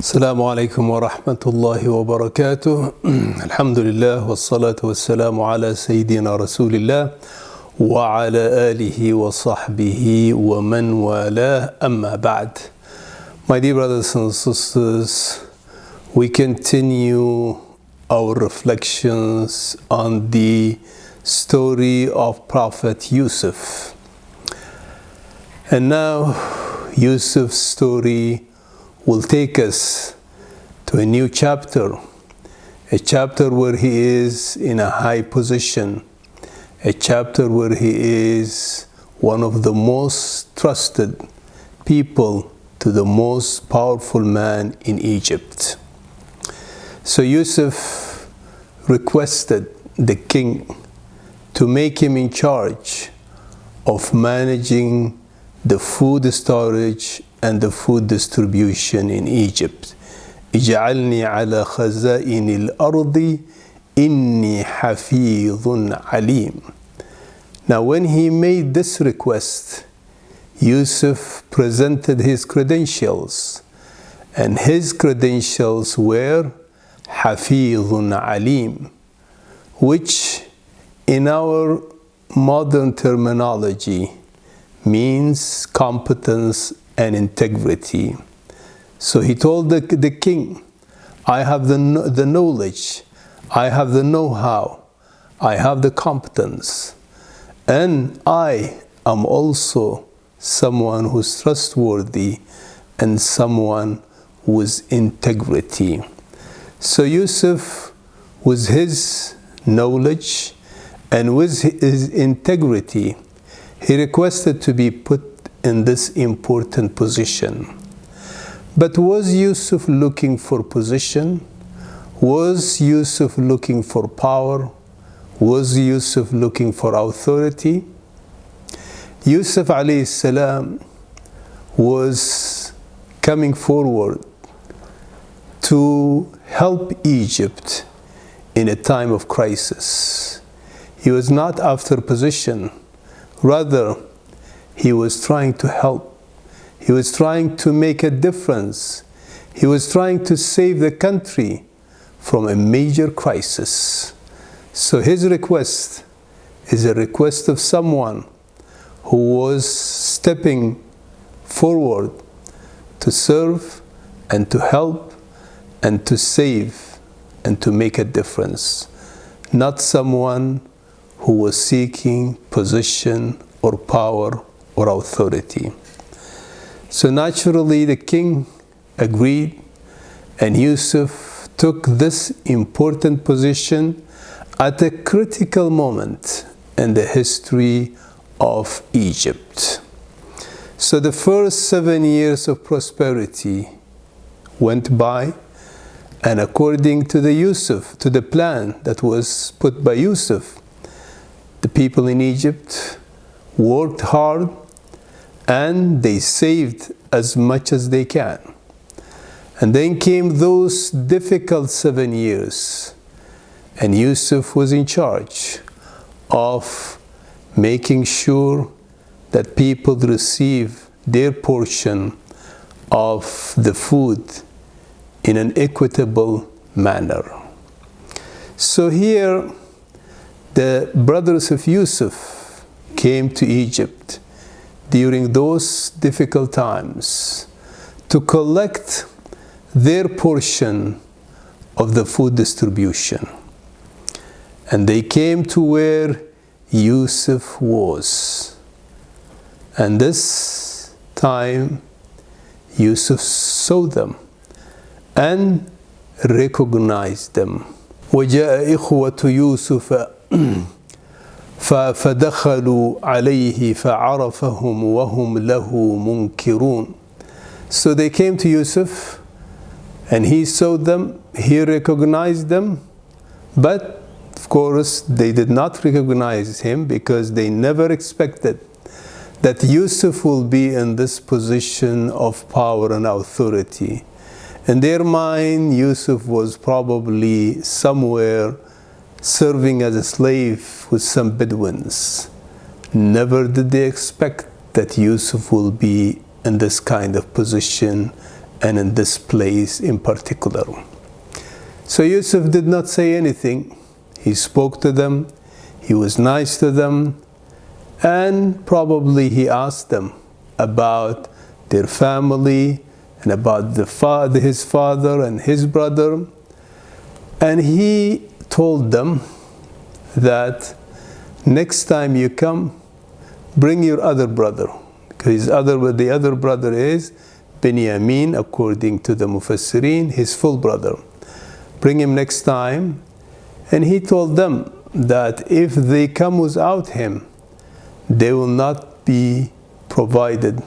السلام عليكم ورحمة الله وبركاته. الحمد لله والصلاة والسلام على سيدنا رسول الله وعلى آله وصحبه ومن والاه أما بعد. My dear brothers and sisters, we continue our reflections on the story of Prophet Yusuf. And now Yusuf's story will take us to a new chapter, a chapter where he is in a high position, a chapter where he is one of the most trusted people to the most powerful man in Egypt. So Yusuf requested the king to make him in charge of managing the food storage and the food distribution in Egypt. اجعلني على خزائن الأرض إني حفيظ عليم. Now when he made this request, Yusuf presented his credentials, and his credentials were حفيظ عليم, which in our modern terminology means competence and integrity. So he told the king, I have the knowledge, I have the know-how, I have the competence, and I am also someone who's trustworthy and someone with integrity. So Yusuf, with his knowledge and with his integrity, he requested to be put in this important position. But was Yusuf looking for position? Was Yusuf looking for power? Was Yusuf looking for authority? Yusuf alayhi salam was coming forward to help Egypt in a time of crisis. He was not after position. Rather, he was trying to help. He was trying to make a difference. He was trying to save the country from a major crisis. So his request is a request of someone who was stepping forward to serve and to help and to save and to make a difference. Not someone who was seeking position or power or authority. So naturally the king agreed, and Yusuf took this important position at a critical moment in the history of Egypt. So the first 7 years of prosperity went by, and according to the plan that was put by Yusuf, the people in Egypt worked hard and they saved as much as they can. And then came those difficult 7 years, and Yusuf was in charge of making sure that people receive their portion of the food in an equitable manner. So here the brothers of Yusuf came to Egypt during those difficult times to collect their portion of the food distribution. And they came to where Yusuf was. And this time Yusuf saw them and recognized them. وَجَاءَ إِخْوَةُ يُوسُفَ فَدَخَلُوا عَلَيْهِ فَعَرَفَهُمْ وَهُمْ لَهُ مُنْكِرُونَ. So they came to Yusuf, and he saw them, he recognized them, but of course they did not recognize him because they never expected that Yusuf will be in this position of power and authority. In their mind, Yusuf was probably somewhere serving as a slave with some Bedouins. Never did they expect that Yusuf will be in this kind of position and in this place in particular. So Yusuf did not say anything. He spoke to them, he was nice to them, and probably he asked them about their family and about his father and his brother. And he told them that next time you come, bring your other brother. Because the other brother is Binyamin, according to the Mufassirin, his full brother. Bring him next time. And he told them that if they come without him, they will not be provided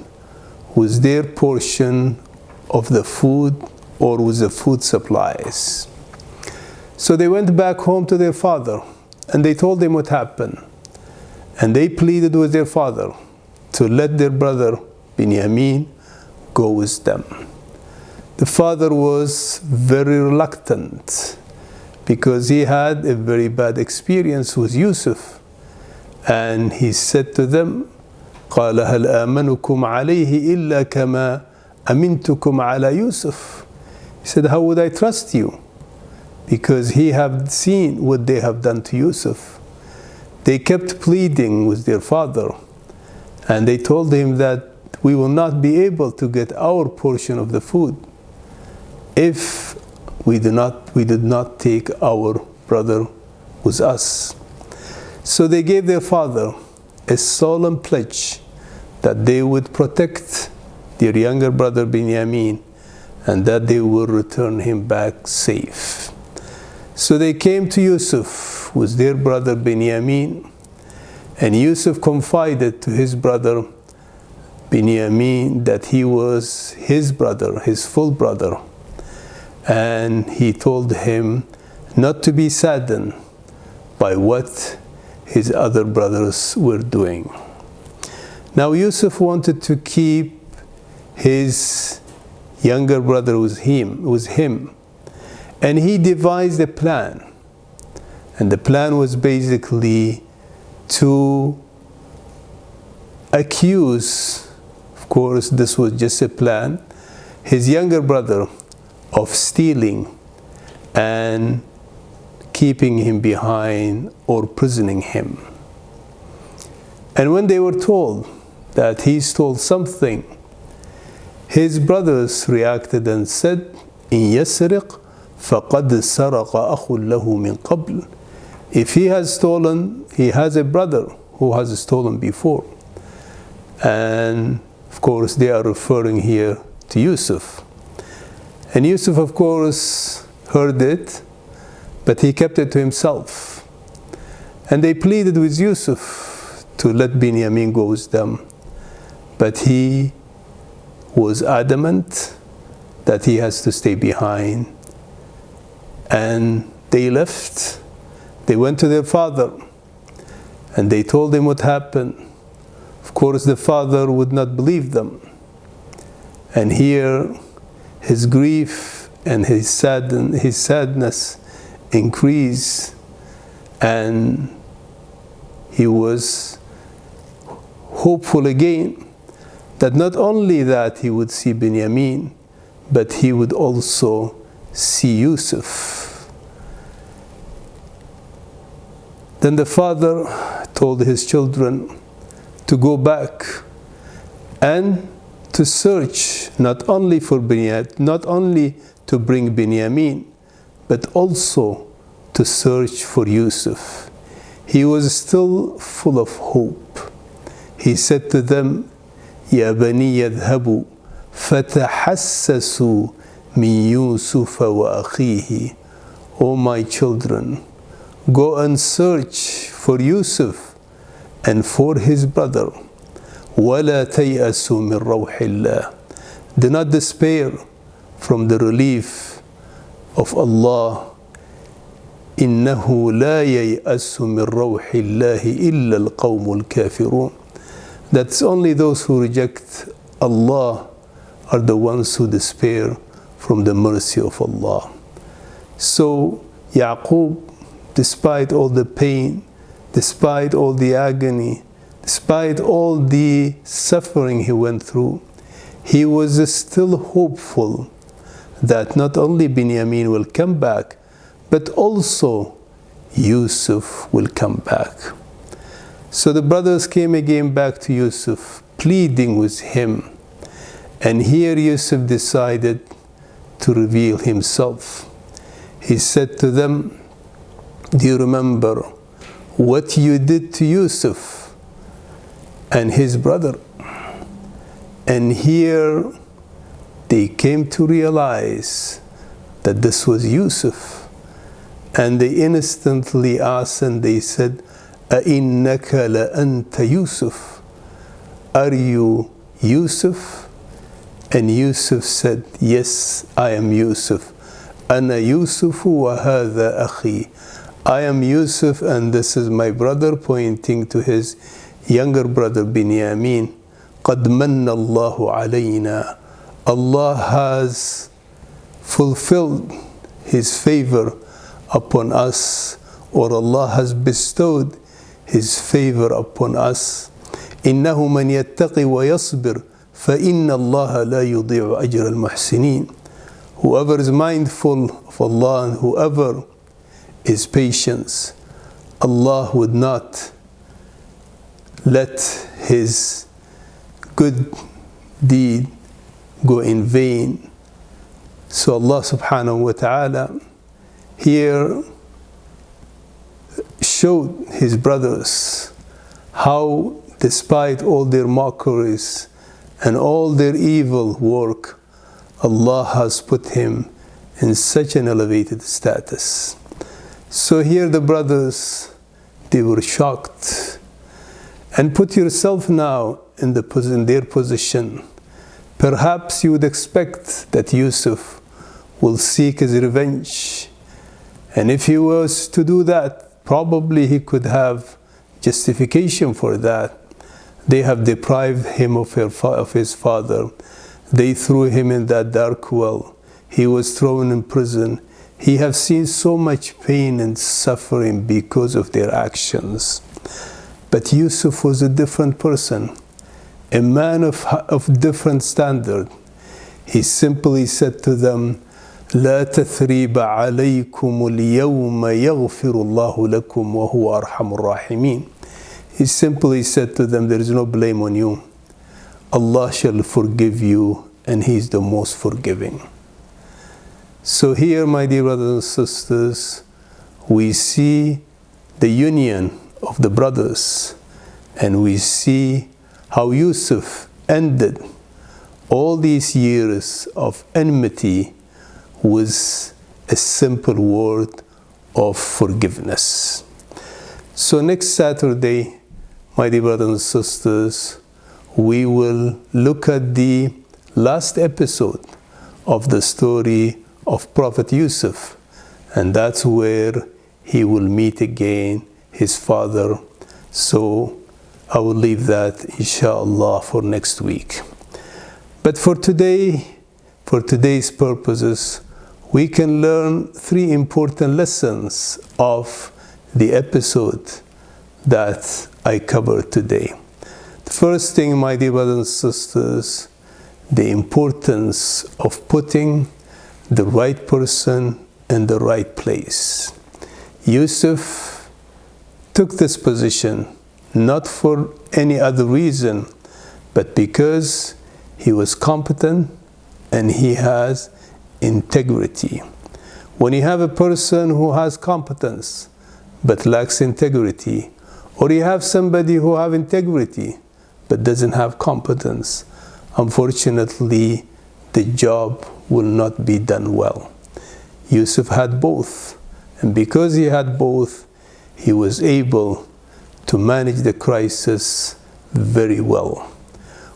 with their portion of the food or with the food supplies. So they went back home to their father and they told him what happened. And they pleaded with their father to let their brother Binyamin go with them. The father was very reluctant because he had a very bad experience with Yusuf. And he said to them, قال هل آمنكم عليه إلا كما أمنتكم على يوسف. He said, how would I trust you? Because he had seen what they have done to Yusuf. They kept pleading with their father, and they told him that we will not be able to get our portion of the food if we did not take our brother with us. So they gave their father a solemn pledge that they would protect their younger brother Binyamin and that they will return him back safe. So they came to Yusuf with their brother Binyamin, and Yusuf confided to his brother Binyamin that he was his brother, his full brother. And he told him not to be saddened by what his other brothers were doing. Now Yusuf wanted to keep his younger brother with him, and he devised a plan. And the plan was basically to accuse, of course this was just a plan, his younger brother of stealing and keeping him behind or prisoning him. And when they were told that he stole something, his brothers reacted and said, إن يسرق فقد سرق أخ له من قبل. If he has stolen, he has a brother who has stolen before. And of course they are referring here to Yusuf. And Yusuf, of course, heard it, but he kept it to himself. And they pleaded with Yusuf to let Binyamin go with them. But he was adamant that he has to stay behind. And they left. They went to their father and they told him what happened. Of course, the father would not believe them. And here, his grief and his sadness increased, and he was hopeful again that not only that he would see Binyamin, but he would also see Yusuf. Then the father told his children to go back and to search not only for not only to bring Binyamin, but also to search for Yusuf. He was still full of hope. He said to them, يا بني اذهبوا فتحسسوا من يوسف وأخيه. O my children, go and search for Yusuf and for his brother. وَلَا تَيْأَسُوا مِنْ رَوْحِ اللَّهِ. Do not despair from the relief of Allah. إِنَّهُ لَا يَيْأَسُ مِنْ رَوْحِ اللَّهِ إِلَّا الْقَوْمُ الْكَافِرُونَ. That's only those who reject Allah are the ones who despair from the mercy of Allah. So Yaqub, despite all the pain, despite all the agony, despite all the suffering he went through, he was still hopeful that not only Binyamin will come back, but also Yusuf will come back. So the brothers came again back to Yusuf, pleading with him. And here Yusuf decided to reveal himself. He said to them, do you remember what you did to Yusuf and his brother? And here they came to realize that this was Yusuf. And they instantly asked and they said, أَإِنَّكَ لَأَنْتَ يُوسُف? Are you Yusuf? And Yusuf said, yes, I am Yusuf. أَنَا يُوسُفُ وَهَذَا أَخِي. I am Yusuf and this is my brother, pointing to his younger brother Binyamin. قَدْ مَنَّ اللَّهُ عَلَيْنَا. Allah has fulfilled His favor upon us, or Allah has bestowed His favor upon us. إِنَّهُ مَنْ يَتَّقِ وَيَصْبِرْ فَإِنَّ اللَّهَ لَا يُضِيعُ أَجْرَ الْمُحْسِنِينَ. Whoever is mindful of Allah and whoever is patient, Allah would not let his good deed go in vain. So Allah subhanahu wa ta'ala here showed his brothers how, despite all their mockeries and all their evil work, Allah has put him in such an elevated status. So here the brothers, they were shocked. And put yourself now in their position. Perhaps you would expect that Yusuf will seek his revenge. And if he was to do that, probably he could have justification for that. They have deprived him of his father. They threw him in that dark well. He was thrown in prison. He has seen so much pain and suffering because of their actions. But Yusuf was a different person, a man of different standard. He simply said to them, لا تثريب عليكم اليوم يغفر الله لكم وهو أرحم الراحمين. He simply said to them, there is no blame on you. Allah shall forgive you, and He is the most forgiving. So here, my dear brothers and sisters, we see the union of the brothers, and we see how Yusuf ended all these years of enmity with a simple word of forgiveness. So next Saturday, my dear brothers and sisters, we will look at the last episode of the story of Prophet Yusuf, and that's where he will meet again his father. So I will leave that, inshallah, for next week. But for today, for today's purposes, we can learn 3 important lessons of the episode that I covered today. The first thing, my dear brothers and sisters, the importance of putting the right person in the right place. Yusuf took this position not for any other reason, but because he was competent and he has integrity. When you have a person who has competence but lacks integrity, or you have somebody who have integrity but doesn't have competence, unfortunately the job will not be done well. Yusuf had both, and because he had both, he was able to manage the crisis very well.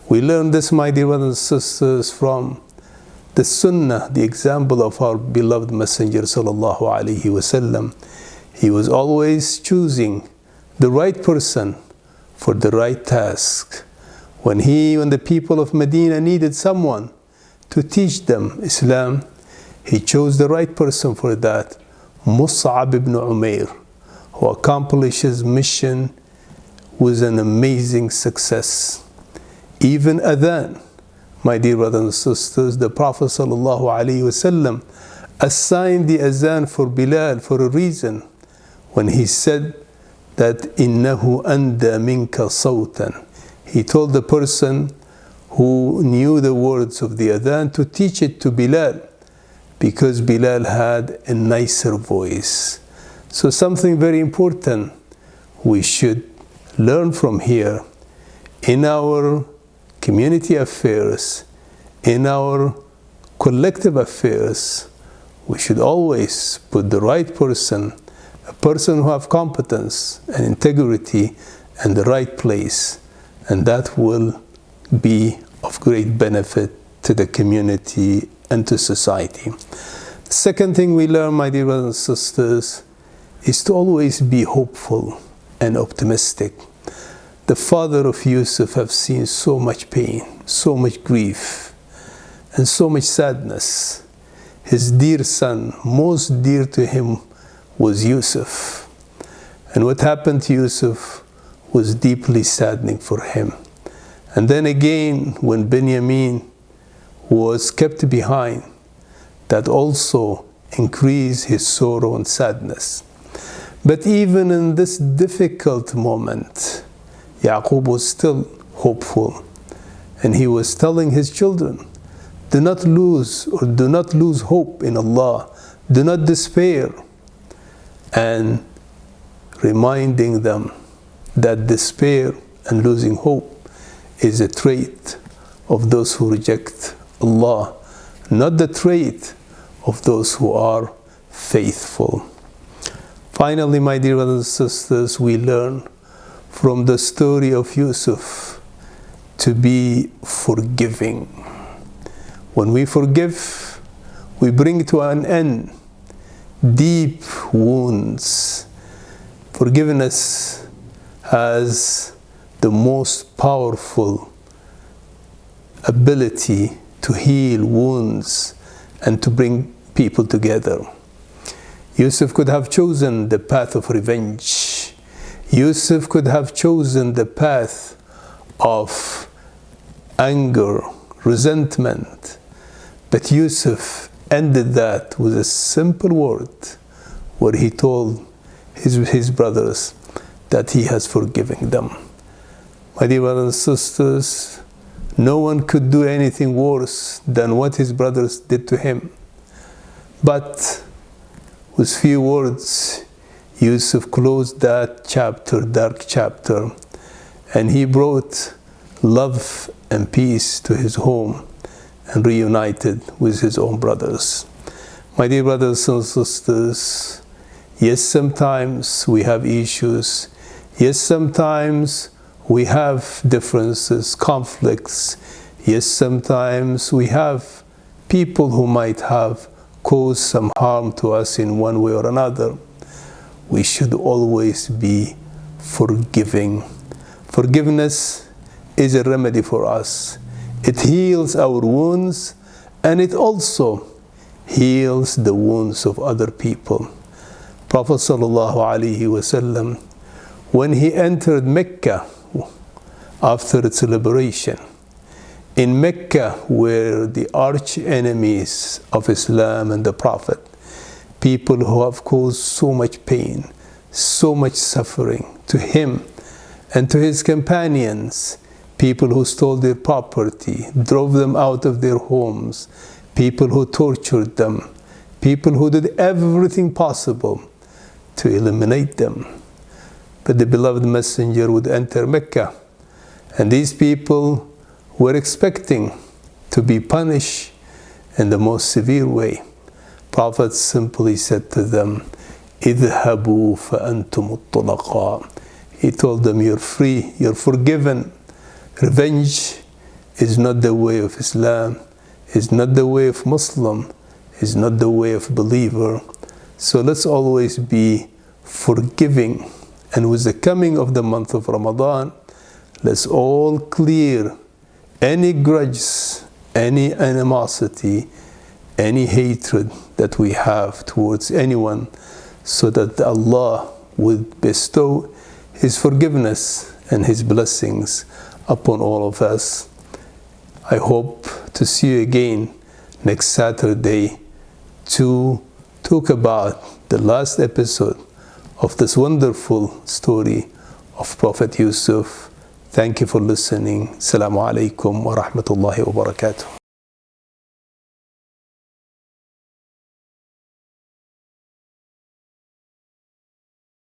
We learn this, my dear brothers and sisters, from the sunnah, the example of our beloved Messenger sallallahu alaihi wasallam. He was always choosing the right person for the right task. When the people of Medina needed someone to teach them Islam, he chose the right person for that, Mus'ab ibn Umair, who accomplished his mission with an amazing success. Even adhan, My dear brothers and sisters, the Prophet ﷺ assigned the azan for Bilal for a reason when he said that إِنَّهُ أَنْدَى مِنْكَ صَوْتًا. He told the person who knew the words of the adhan to teach it to Bilal, because Bilal had a nicer voice. So something very important we should learn from here. In our community affairs, in our collective affairs, we should always put the right person, a person who has competence and integrity, in the right place, and that will be of great benefit to the community and to society. The second thing we learn, my dear brothers and sisters, is to always be hopeful and optimistic. The father of Yusuf have seen so much pain, so much grief, and so much sadness. His dear son, most dear to him, was Yusuf. And what happened to Yusuf was deeply saddening for him. And then again, when Benjamin was kept behind, that also increased his sorrow and sadness. But even in this difficult moment, Yaqub was still hopeful. And he was telling his children, do not lose hope in Allah. Do not despair. And reminding them that despair and losing hope is a trait of those who reject Allah, not the trait of those who are faithful. Finally, my dear brothers and sisters, we learn from the story of Yusuf to be forgiving. When we forgive, we bring to an end deep wounds. Forgiveness has the most powerful ability to heal wounds and to bring people together. Yusuf could have chosen the path of revenge. Yusuf could have chosen the path of anger, resentment. But Yusuf ended that with a simple word where he told his brothers that he has forgiven them. My dear brothers and sisters, no one could do anything worse than what his brothers did to him. But with few words, Yusuf closed that chapter, dark chapter, and he brought love and peace to his home and reunited with his own brothers. My dear brothers and sisters, yes, sometimes we have issues. Yes, sometimes we have differences, conflicts. Yes, sometimes we have people who might have caused some harm to us in one way or another. We should always be forgiving. Forgiveness is a remedy for us. It heals our wounds, and it also heals the wounds of other people. Prophet ﷺ, when he entered Mecca after its liberation, in Mecca were the arch enemies of Islam and the Prophet, people who have caused so much pain, so much suffering to him and to his companions, people who stole their property, drove them out of their homes, people who tortured them, people who did everything possible to eliminate them. But the beloved messenger would enter Mecca, and these people were expecting to be punished in the most severe way. Prophet simply said to them, اذهبوا فأنتم الطلقاء. He told them, you're free, you're forgiven. Revenge is not the way of Islam, is not the way of Muslim, is not the way of believer. So let's always be forgiving. And with the coming of the month of Ramadan, let's all clear any grudges, any animosity, any hatred that we have towards anyone, so that Allah would bestow His forgiveness and His blessings upon all of us. I hope to see you again next Saturday to talk about the last episode of this wonderful story of Prophet Yusuf. Thank you for listening. Assalamu alaikum wa rahmatullahi wa barakatuh.